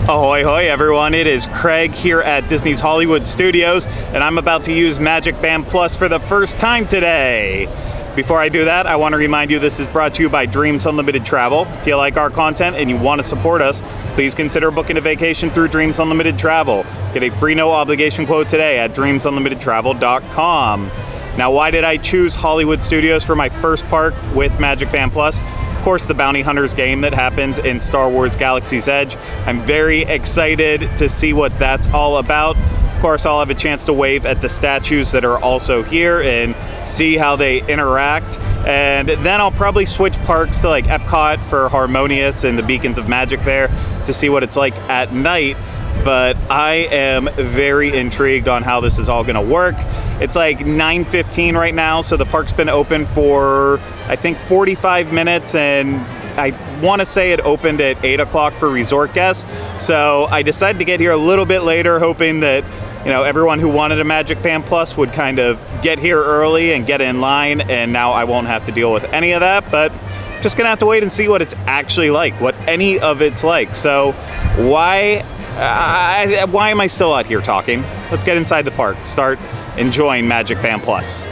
Ahoy hoy everyone, it is Craig here at Disney's Hollywood Studios, and I'm about to use MagicBand Plus for the first time today. Before I do that, I want to remind you this is brought to you by Dreams Unlimited Travel. If you like our content and you want to support us, please consider booking a vacation through Dreams Unlimited Travel. Get a free no obligation quote today at dreamsunlimitedtravel.com. Now, why did I choose Hollywood Studios for my first park with MagicBand Plus? Of course, the Bounty Hunters game that happens in Star Wars Galaxy's Edge. I'm very excited to see what that's all about. Of course, I'll have a chance to wave at the statues that are also here and see how they interact. And then I'll probably switch parks to like Epcot for Harmonious and the Beacons of Magic there to see what it's like at night. But I am very intrigued on how this is all gonna work. It's like 9:15 right now, so the park's been open for, I think, 45 minutes, and I want to say it opened at 8 o'clock for resort guests. So I decided to get here a little bit later, hoping that, you know, everyone who wanted a MagicBand Plus would kind of get here early and get in line, and now I won't have to deal with any of that. But I'm just gonna have to wait and see what it's actually like, what any of it's like. So why am I still out here talking? Let's get inside the park, start enjoying MagicBand Plus.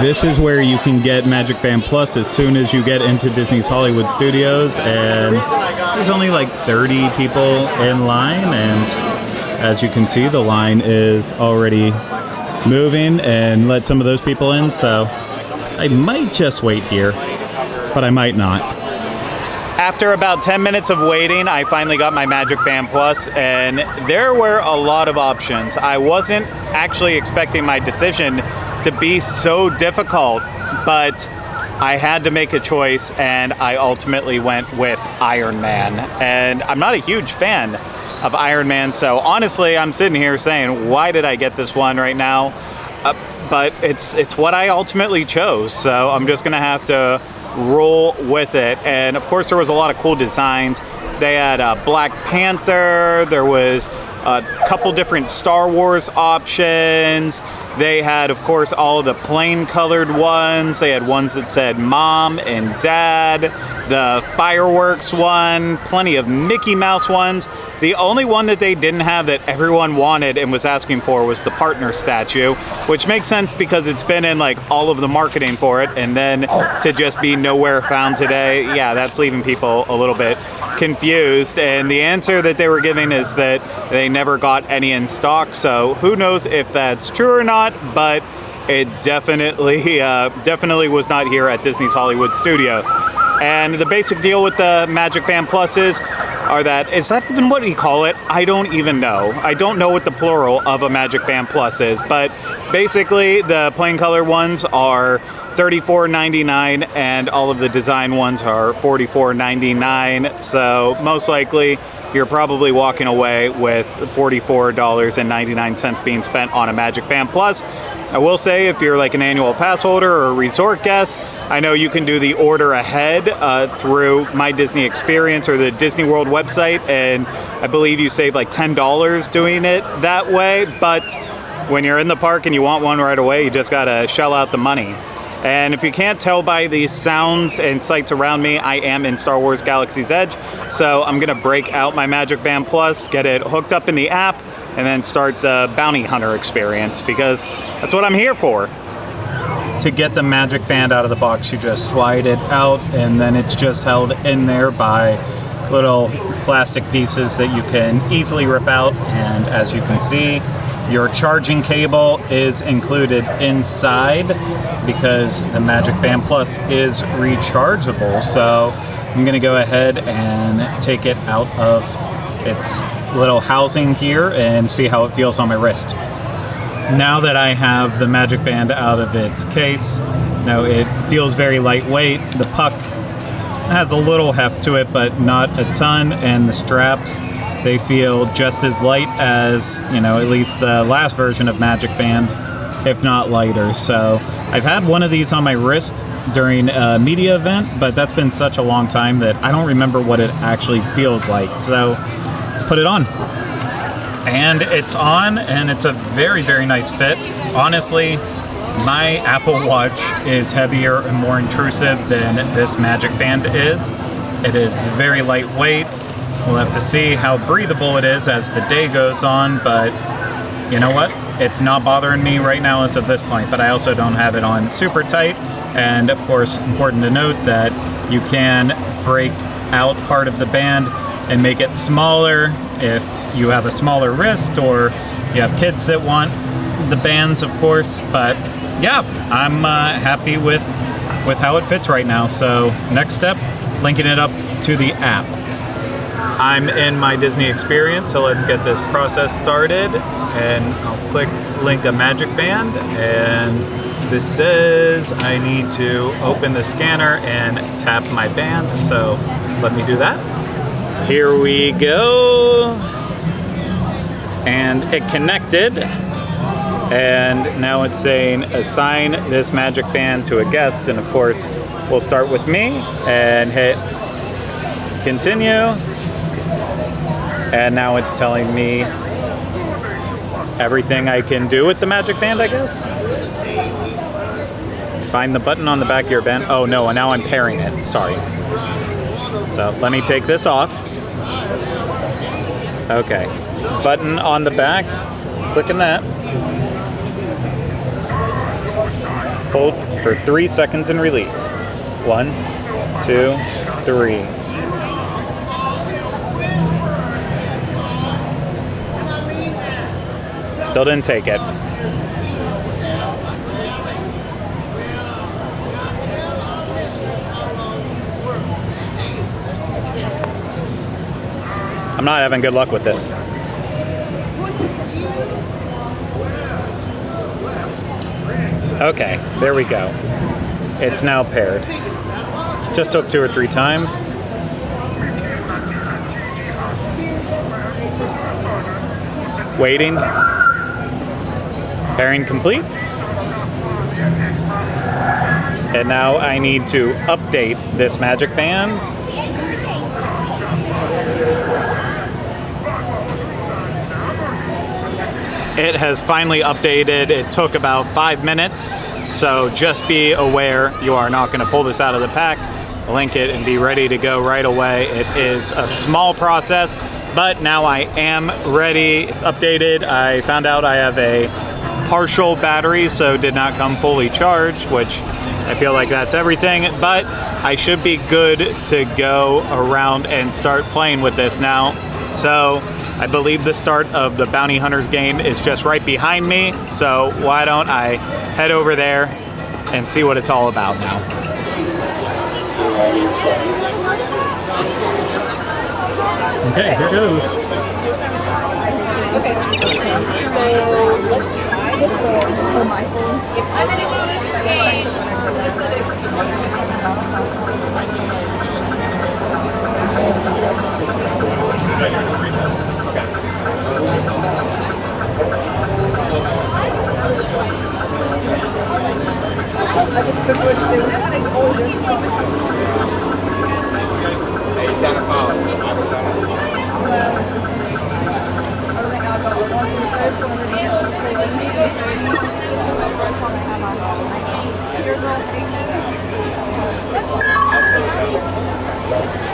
This is where you can get MagicBand Plus as soon as you get into Disney's Hollywood Studios, and there's only like 30 people in line, and as you can see, the line is already moving and let some of those people in, so I might just wait here, but I might not. After about 10 minutes of waiting, I finally got my MagicBand Plus, and there were a lot of options. I wasn't actually expecting my decision to be so difficult, but I had to make a choice, and I ultimately went with Iron Man. And I'm not a huge fan of Iron Man, so honestly, I'm sitting here saying, why did I get this one right now? But it's what I ultimately chose, so I'm just gonna have to roll with it. And of course, there was a lot of cool designs. They had Black Panther, there was a couple different Star Wars options. They had, of course, all of the plain colored ones. They had ones that said Mom and Dad, the fireworks one, plenty of Mickey Mouse ones. The only one that they didn't have that everyone wanted and was asking for was the partner statue, which makes sense because it's been in like all of the marketing for it, and then to just be nowhere found today, yeah, that's leaving people a little bit confused. And the answer that they were giving is that they never got any in stock, so who knows if that's true or not, but it definitely was not here at Disney's Hollywood Studios. And the basic deal with the MagicBand Plus is that even what you call it? I don't even know. I don't know what the plural of a MagicBand Plus is, but basically the plain color ones are $34.99 and all of the design ones are $44.99. So most likely you're probably walking away with $44.99 being spent on a MagicBand Plus. I will say, if you're like an annual pass holder or a resort guest, I know you can do the order ahead through My Disney Experience or the Disney World website, and I believe you save like $10 doing it that way. But when you're in the park and you want one right away, you just gotta shell out the money. And if you can't tell by the sounds and sights around me, I am in Star Wars Galaxy's Edge, so I'm gonna break out my MagicBand Plus, get it hooked up in the app, and then start the Bounty Hunter experience, because that's what I'm here for. To get the MagicBand out of the box, you just slide it out, and then it's just held in there by little plastic pieces that you can easily rip out. And as you can see, your charging cable is included inside because the MagicBand Plus is rechargeable. So I'm gonna go ahead and take it out of its little housing here and see how it feels on my wrist. Now that I have the MagicBand out of its case, now it feels very lightweight. The puck has a little heft to it, but not a ton, and the straps, they feel just as light as, you know, at least the last version of MagicBand, if not lighter. So I've had one of these on my wrist during a media event, but that's been such a long time that I don't remember what it actually feels like. So put it on. And it's on, and it's a very, very nice fit. Honestly, My Apple Watch is heavier and more intrusive than this MagicBand is. It is very lightweight. We'll have to see how breathable it is as the day goes on, but you know what? It's not bothering me right now as of this point, but I also don't have it on super tight. And of course, important to note that you can break out part of the band and make it smaller if you have a smaller wrist or you have kids that want the bands, of course. But yeah, I'm happy with how it fits right now. So next step, linking it up to the app. I'm in my Disney experience, so let's get this process started. And I'll click link a MagicBand, and this says I need to open the scanner and tap my band, so let me do that. Here we go. And it connected. And now it's saying assign this MagicBand to a guest, and of course we'll start with me and hit continue. And now it's telling me everything I can do with the MagicBand, I guess. Find the button on the back of your band. Oh no, now I'm pairing it, sorry. So let me take this off. Okay, button on the back, clicking that. Hold for 3 seconds and release. 1, 2, 3. Still didn't take it. I'm not having good luck with this. Okay, there we go. It's now paired. Just took 2 or 3 times. Waiting. Pairing complete. And now I need to update this MagicBand. It has finally updated. It took about 5 minutes, so just be aware you are not going to pull this out of the pack, link it, and be ready to go right away. It is a small process, but now I am ready. It's updated. I found out I have a partial battery, so did not come fully charged, which I feel like that's everything, but I should be good to go around and start playing with this now. So I believe the start of the Bounty Hunters game is just right behind me, so why don't I head over there and see what it's all about now. Okay, here goes. Okay, so let's try this one on my phone. I'm gonna go to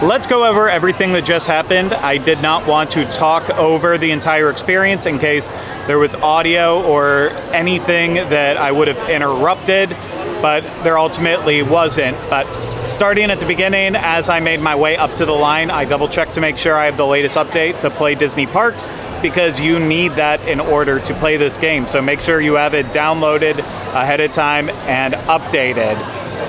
Let's go over everything that just happened. I did not want to talk over the entire experience in case there was audio or anything that I would have interrupted, but there ultimately wasn't. But starting at the beginning, as I made my way up to the line, I double-checked to make sure I have the latest update to play Disney Parks, because you need that in order to play this game. So make sure you have it downloaded ahead of time and updated.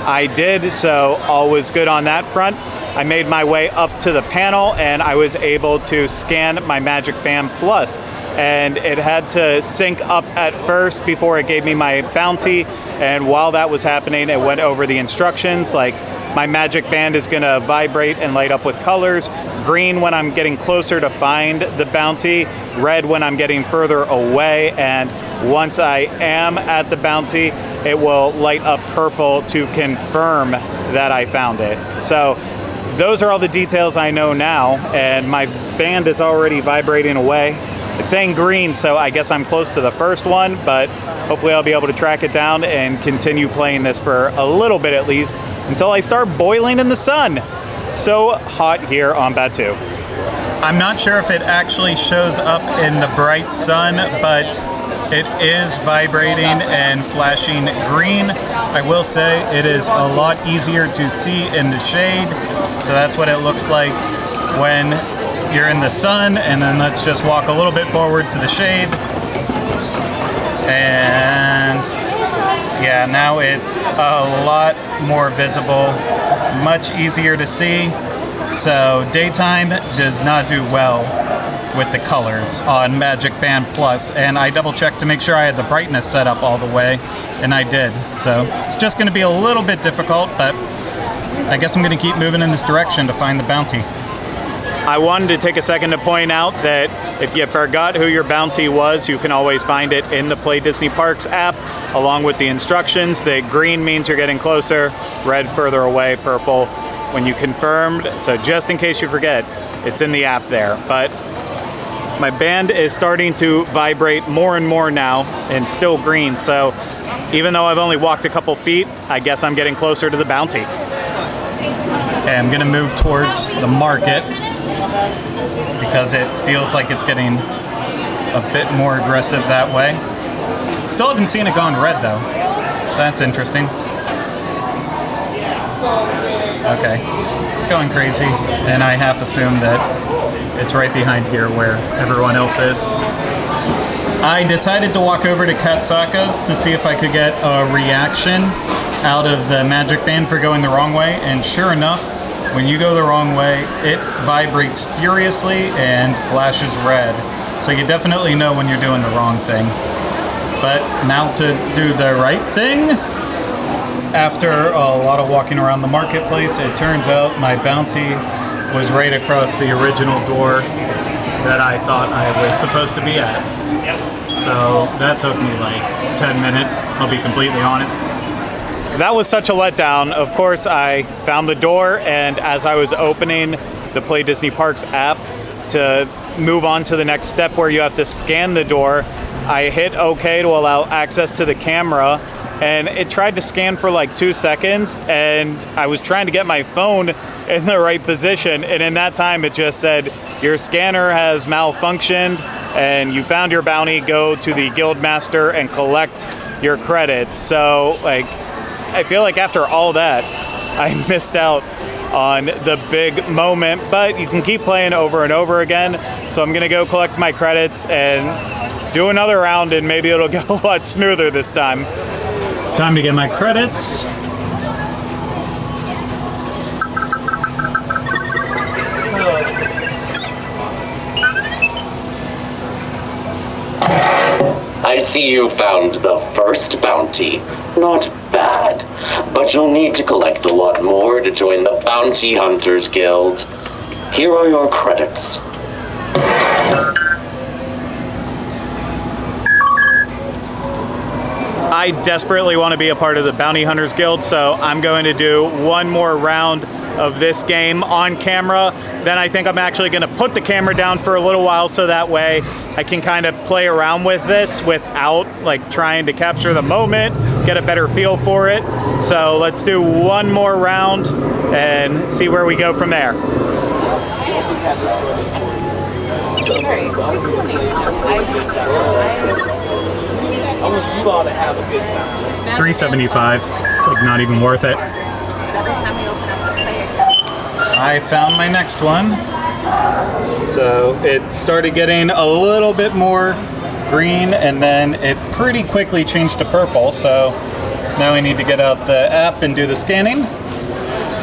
I did, so all was good on that front. I made my way up to the panel and I was able to scan my MagicBand Plus, and it had to sync up at first before it gave me my bounty, and while that was happening it went over the instructions like my MagicBand is going to vibrate and light up with colors: green when I'm getting closer to find the bounty, red when I'm getting further away, and once I am at the bounty it will light up purple to confirm that I found it. So those are all the details I know now, and my band is already vibrating away. It's saying green, so I guess I'm close to the first one, but hopefully I'll be able to track it down and continue playing this for a little bit at least until I start boiling in the sun. So hot here on Batuu. I'm not sure if it actually shows up in the bright sun, but it is vibrating and flashing green. I will say it is a lot easier to see in the shade, so that's what it looks like when you're in the sun. And then let's just walk a little bit forward to the shade. And yeah, now it's a lot more visible, much easier to see. So daytime does not do well with the colors on MagicBand Plus, and I double checked to make sure I had the brightness set up all the way, and I did. So it's just going to be a little bit difficult, but I guess I'm going to keep moving in this direction to find the bounty. I wanted to take a second to point out that if you forgot who your bounty was, you can always find it in the Play Disney Parks app, along with the instructions. That green means you're getting closer, red further away, purple when you confirmed. So just in case you forget, it's in the app there. But my band is starting to vibrate more and more now, and still green. So even though I've only walked a couple feet, I guess I'm getting closer to the bounty. Okay, I'm gonna move towards the market because it feels like it's getting a bit more aggressive that way. Still haven't seen it gone red though. That's interesting. Okay, it's going crazy, and I half assume that it's right behind here where everyone else is. I decided to walk over to Katsaka's to see if I could get a reaction out of the MagicBand for going the wrong way, and sure enough, when you go the wrong way, it vibrates furiously and flashes red. So you definitely know when you're doing the wrong thing. But now to do the right thing, after a lot of walking around the marketplace, it turns out my bounty was right across the original door that I thought I was supposed to be at. So that took me like 10 minutes, I'll be completely honest. That was such a letdown. Of course, I found the door, and as I was opening the Play Disney Parks app to move on to the next step where you have to scan the door, I hit OK to allow access to the camera, and it tried to scan for like 2 seconds, and I was trying to get my phone in the right position, and in that time it just said, your scanner has malfunctioned and you found your bounty, go to the Guildmaster and collect your credits. So like, I feel like after all that, I missed out on the big moment, but you can keep playing over and over again. So I'm gonna go collect my credits and do another round, and maybe it'll go a lot smoother this time. Time to get my credits. I see you found the first bounty. Not bad, but you'll need to collect a lot more to join the Bounty Hunters Guild. Here are your credits. I desperately want to be a part of the Bounty Hunters Guild, so I'm going to do one more round of this game on camera. Then I think I'm actually going to put the camera down for a little while, so that way I can kind of play around with this without like trying to capture the moment, get a better feel for it. So let's do one more round and see where we go from there. $3.75. It's like not even worth it. I found my next one. So it started getting a little bit more green, and then it pretty quickly changed to purple. So now I need to get out the app and do the scanning.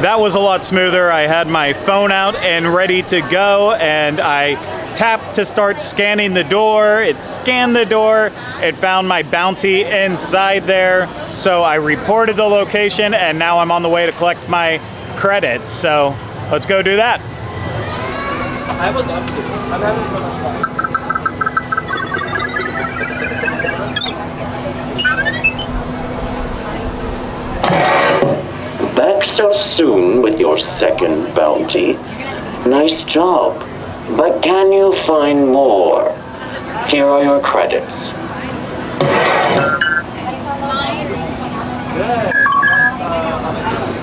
That was a lot smoother. I had my phone out and ready to go, and I tapped to start scanning the door. It scanned the door. It found my bounty inside there. So I reported the location, and now I'm on the way to collect my credits. So let's go do that. I would love to. I'm having so much fun. Back so soon with your second bounty. Nice job. But can you find more? Here are your credits.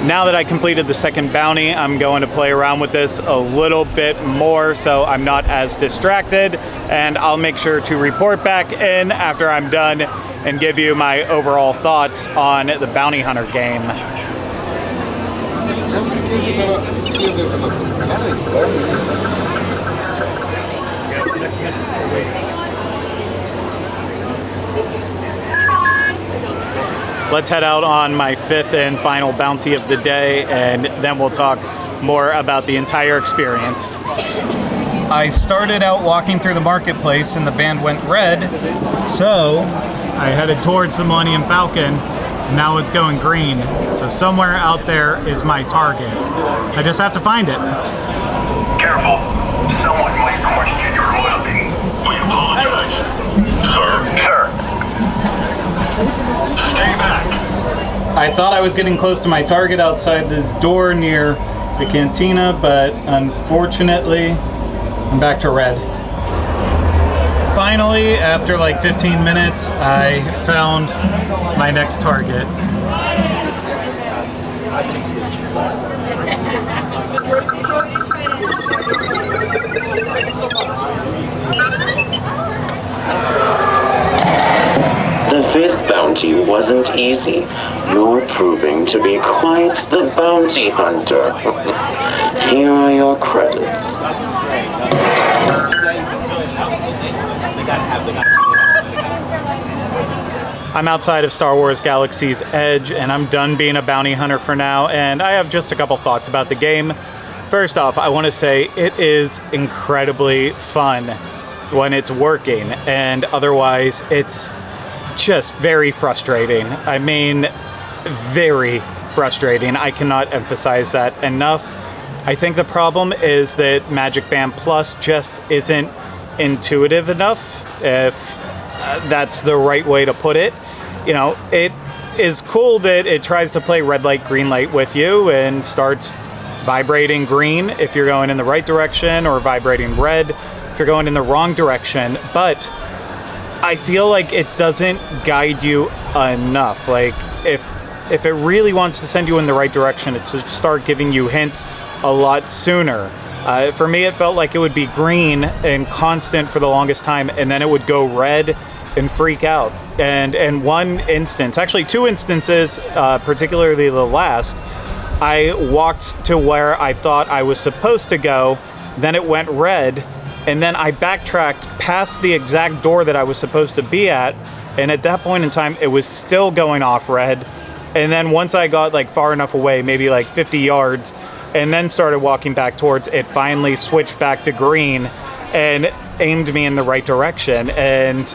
Now that I completed the second bounty, I'm going to play around with this a little bit more so I'm not as distracted, and I'll make sure to report back in after I'm done and give you my overall thoughts on the Bounty Hunter game. Let's head out on my fifth and final bounty of the day, and then we'll talk more about the entire experience. I started out walking through the marketplace and the band went red, so I headed towards the Millennium Falcon. Now it's going green, so somewhere out there is my target. I just have to find it. Careful. Someone might question your loyalty. We apologize. Sir. Stay back. I thought I was getting close to my target outside this door near the cantina, but unfortunately, I'm back to red. Finally, after like 15 minutes, I found my next target. The fifth bounty wasn't easy. You're proving to be quite the bounty hunter. Here are your credits. I'm outside of Star Wars Galaxy's Edge, and I'm done being a bounty hunter for now, and I have just a couple thoughts about the game. First off, I want to say it is incredibly fun when it's working, and otherwise it's just very frustrating. I mean, very frustrating. I cannot emphasize that enough. I think the problem is that MagicBand Plus just isn't intuitive enough, if that's the right way to put it. You know, it is cool that it tries to play red light, green light with you and starts vibrating green if you're going in the right direction, or vibrating red if you're going in the wrong direction, but I feel like it doesn't guide you enough. Like, if it really wants to send you in the right direction, it should start giving you hints a lot sooner. For me, it felt like it would be green and constant for the longest time, and then it would go red and freak out. And in one instance, actually two instances, particularly the last, I walked to where I thought I was supposed to go, then it went red, and then I backtracked past the exact door that I was supposed to be at, and at that point in time, it was still going off red. And then once I got like far enough away, maybe like 50 yards, and then started walking back towards it, finally switched back to green and aimed me in the right direction. And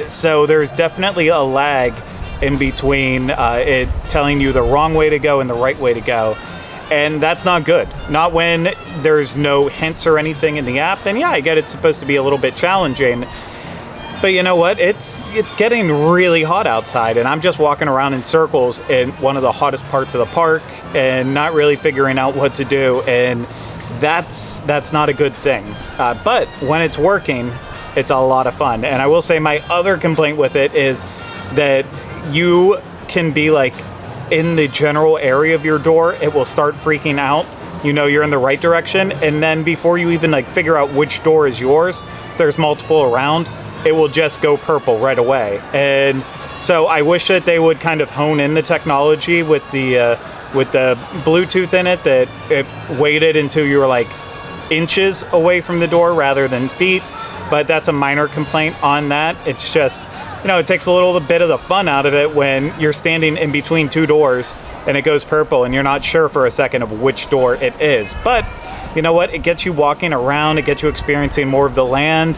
so there's definitely a lag in between it telling you the wrong way to go and the right way to go. And that's not good. Not when there's no hints or anything in the app. And yeah, I get it's supposed to be a little bit challenging. But you know what? It's getting really hot outside, and I'm just walking around in circles in one of the hottest parts of the park and not really figuring out what to do. And that's not a good thing. But when it's working, it's a lot of fun. And I will say my other complaint with it is that you can be like in the general area of your door, it will start freaking out. You know you're in the right direction, and then before you even like figure out which door is yours, if there's multiple around, it will just go purple right away. And so I wish that they would kind of hone in the technology with the Bluetooth in it, that it waited until you were like inches away from the door rather than feet. But that's a minor complaint on that. It's just, you know, it takes a little bit of the fun out of it when you're standing in between two doors and it goes purple and you're not sure for a second of which door it is. But you know what? It gets you walking around. It gets you experiencing more of the land.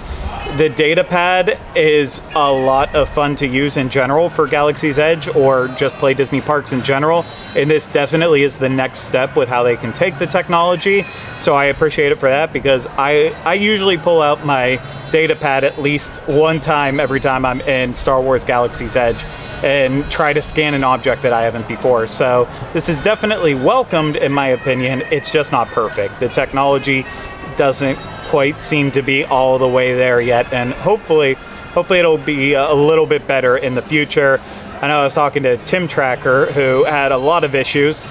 The data pad is a lot of fun to use in general for Galaxy's Edge, or just play Disney parks in general. And this definitely is the next step with how they can take the technology. So I appreciate it for that, because I usually pull out my data pad at least one time every time I'm in Star Wars Galaxy's Edge and try to scan an object that I haven't before. So this is definitely welcomed in my opinion. It's just not perfect. The technology doesn't quite seem to be all the way there yet, and hopefully hopefully it'll be a little bit better in the future. I know I was talking to Tim Tracker, who had a lot of issues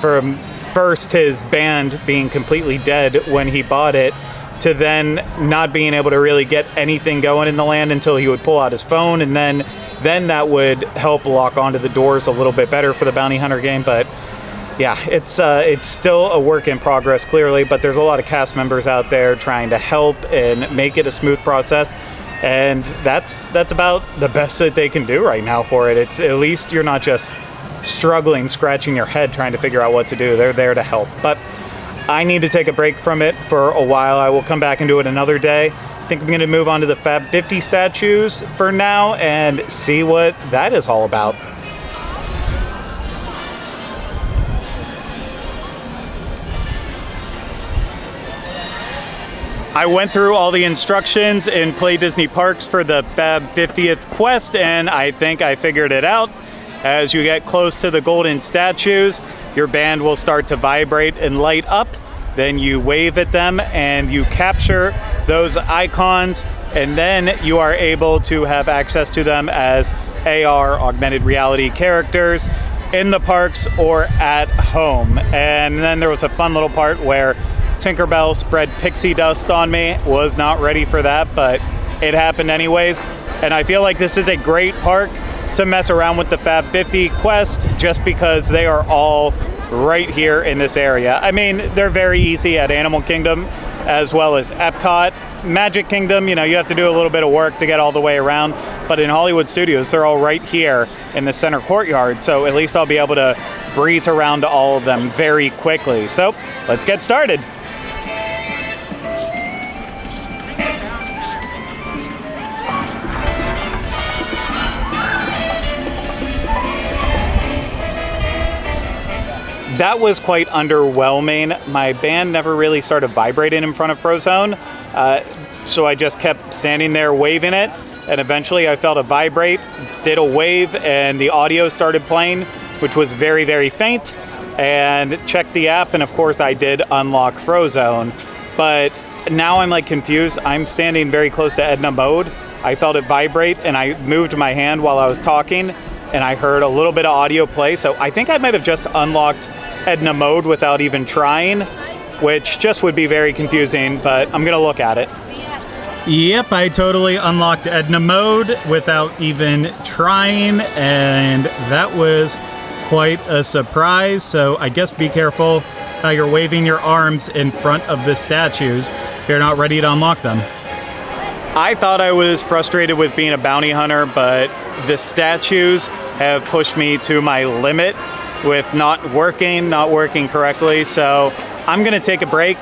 from first his band being completely dead when he bought it, to then not being able to really get anything going in the land until he would pull out his phone, and then that would help lock onto the doors a little bit better for the Bounty Hunter game. But yeah, it's still a work in progress, clearly, but there's a lot of cast members out there trying to help and make it a smooth process, and that's about the best that they can do right now for it. It's at least you're not just struggling, scratching your head trying to figure out what to do. They're there to help. But I need to take a break from it for a while. I will come back and do it another day. I think I'm going to move on to the Fab 50 statues for now and see what that is all about. I went through all the instructions in Play Disney Parks for the Fab 50th quest, and I think I figured it out. As you get close to the golden statues, your band will start to vibrate and light up. Then you wave at them and you capture those icons, and then you are able to have access to them as AR, augmented reality characters in the parks or at home. And then there was a fun little part where Tinkerbell spread pixie dust on me. Was not ready for that, but it happened anyways. And I feel like this is a great park to mess around with the Fab 50 quest, just because they are all right here in this area. I mean, they're very easy at Animal Kingdom as well as Epcot. Magic Kingdom, you have to do a little bit of work to get all the way around, but in Hollywood Studios, they're all right here in the center courtyard, so at least I'll be able to breeze around to all of them very quickly. So let's get started. That was quite underwhelming. My band never really started vibrating in front of Frozone, so I just kept standing there waving it, and eventually I felt it vibrate, did a wave, and the audio started playing, which was very, very faint, and checked the app, and of course I did unlock Frozone. But now I'm confused. I'm standing very close to Edna Mode. I felt it vibrate, and I moved my hand while I was talking, and I heard a little bit of audio play, so I think I might have just unlocked Edna Mode without even trying, which just would be very confusing, but I'm gonna look at it. Yep, I totally unlocked Edna Mode without even trying, and that was quite a surprise. So I guess be careful how you're waving your arms in front of the statues if you're not ready to unlock them. I thought I was frustrated with being a bounty hunter, but the statues have pushed me to my limit with not working correctly, so I'm gonna take a break.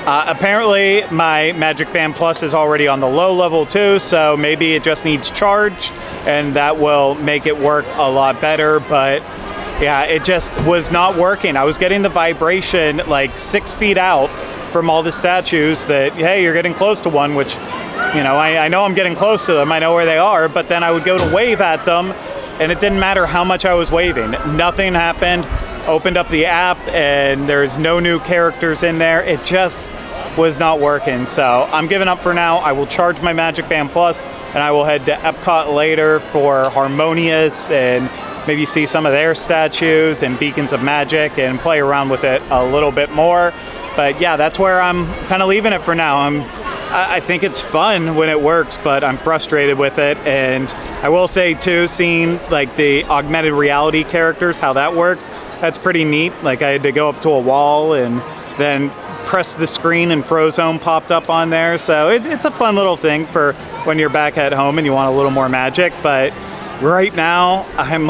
Apparently my MagicBand Plus is already on the low level too, so maybe it just needs charge and that will make it work a lot better. But yeah, it just was not working. I was getting the vibration 6 feet out from all the statues that, hey, you're getting close to one, which, I know I'm getting close to them, I know where they are, but then I would go to wave at them, and it didn't matter how much I was waving. Nothing happened. Opened up the app, and there's no new characters in there. It just was not working. So I'm giving up for now. I will charge my MagicBand Plus, and I will head to Epcot later for Harmonious and maybe see some of their statues and Beacons of Magic and play around with it a little bit more. But yeah, that's where I'm kind of leaving it for now. I think it's fun when it works, but I'm frustrated with it. And I will say too, seeing the augmented reality characters, how that works, that's pretty neat. I had to go up to a wall and then press the screen and Frozone popped up on there. So it's a fun little thing for when you're back at home and you want a little more magic. But right now I'm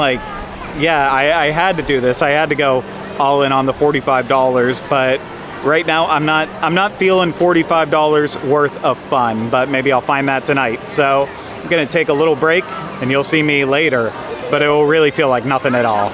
yeah, I had to do this. I had to go all in on the $45, but right now I'm not feeling $45 worth of fun, but maybe I'll find that tonight. So I'm gonna take a little break and you'll see me later, but it will really feel like nothing at all.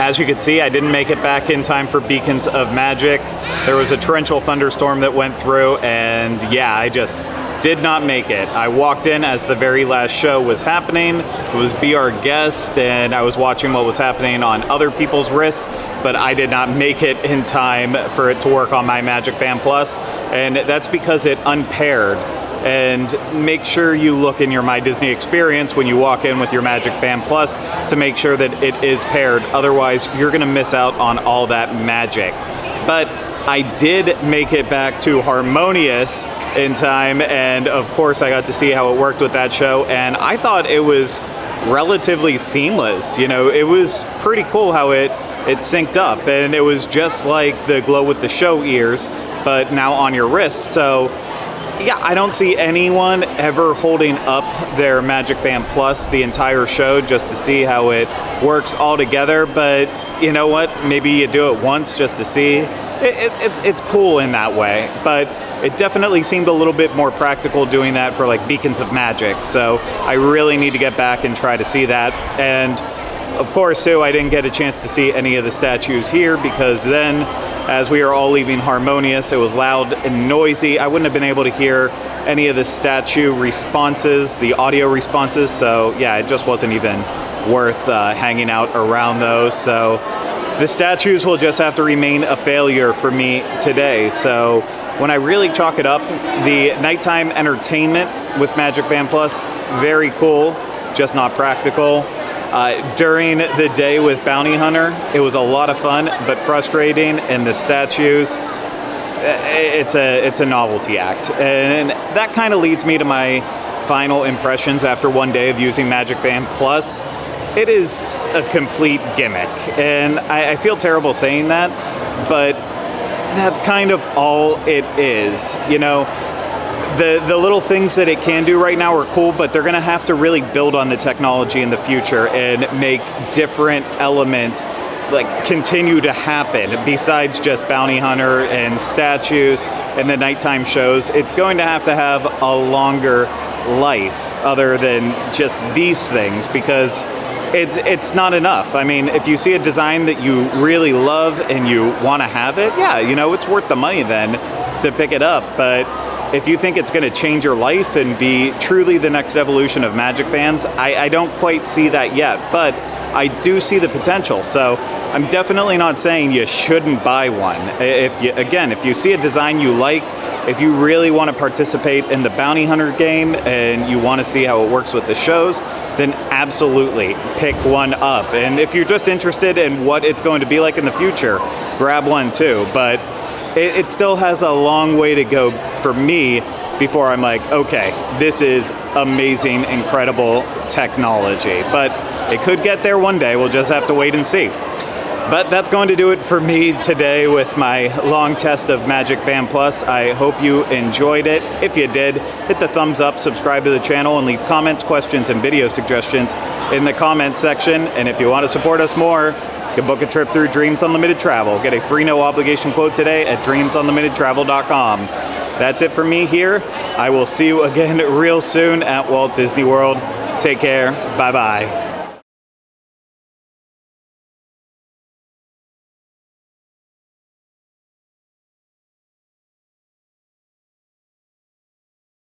As you can see, I didn't make it back in time for Beacons of Magic. There was a torrential thunderstorm that went through, and yeah, I just did not make it. I walked in as the very last show was happening. It was Be Our Guest, and I was watching what was happening on other people's wrists, but I did not make it in time for it to work on my MagicBand Plus, and that's because it unpaired. And make sure you look in your My Disney experience when you walk in with your MagicBand Plus to make sure that it is paired. Otherwise, you're gonna miss out on all that magic. But I did make it back to Harmonious in time, and of course I got to see how it worked with that show, and I thought it was relatively seamless. You know, it was pretty cool how it synced up, and it was just like the glow with the show ears, but now on your wrist. So yeah, I don't see anyone ever holding up their MagicBand Plus the entire show just to see how it works all together, but you know what? Maybe you do it once just to see. It's cool in that way, but it definitely seemed a little bit more practical doing that for like Beacons of Magic, so I really need to get back and try to see that. And of course, too, I didn't get a chance to see any of the statues here because then, as we were all leaving Harmonious, it was loud and noisy. I wouldn't have been able to hear any of the statue responses, the audio responses, so yeah, it just wasn't even worth hanging out around those. So the statues will just have to remain a failure for me today. So when I really chalk it up, the nighttime entertainment with MagicBand Plus, very cool, just not practical. During the day with Bounty Hunter, it was a lot of fun, but frustrating, and the statues, it's a novelty act. And that kind of leads me to my final impressions after one day of using MagicBand Plus. It is a complete gimmick, and I feel terrible saying that, but that's kind of all it is. You know, the little things that it can do right now are cool, but they're gonna have to really build on the technology in the future and make different elements like continue to happen besides just Bounty Hunter and statues and the nighttime shows. It's going to have a longer life other than just these things, because it's not enough. I mean, if you see a design that you really love and you want to have it, yeah, you know, it's worth the money then to pick it up. But if you think it's going to change your life and be truly the next evolution of Magic Bands, I don't quite see that yet, but I do see the potential. So I'm definitely not saying you shouldn't buy one. If you see a design you like, if you really want to participate in the Bounty Hunter game and you want to see how it works with the shows, then absolutely pick one up. And if you're just interested in what it's going to be like in the future, grab one too. But it still has a long way to go for me before I'm like, okay, this is amazing, incredible technology. But it could get there one day. We'll just have to wait and see. But that's going to do it for me today with my long test of MagicBand Plus. I hope you enjoyed it. If you did, hit the thumbs up, subscribe to the channel, and leave comments, questions, and video suggestions in the comments section. And if you want to support us more, you can book a trip through Dreams Unlimited Travel. Get a free no obligation quote today at dreamsunlimitedtravel.com. That's it for me here. I will see you again real soon at Walt Disney World. Take care. Bye-bye.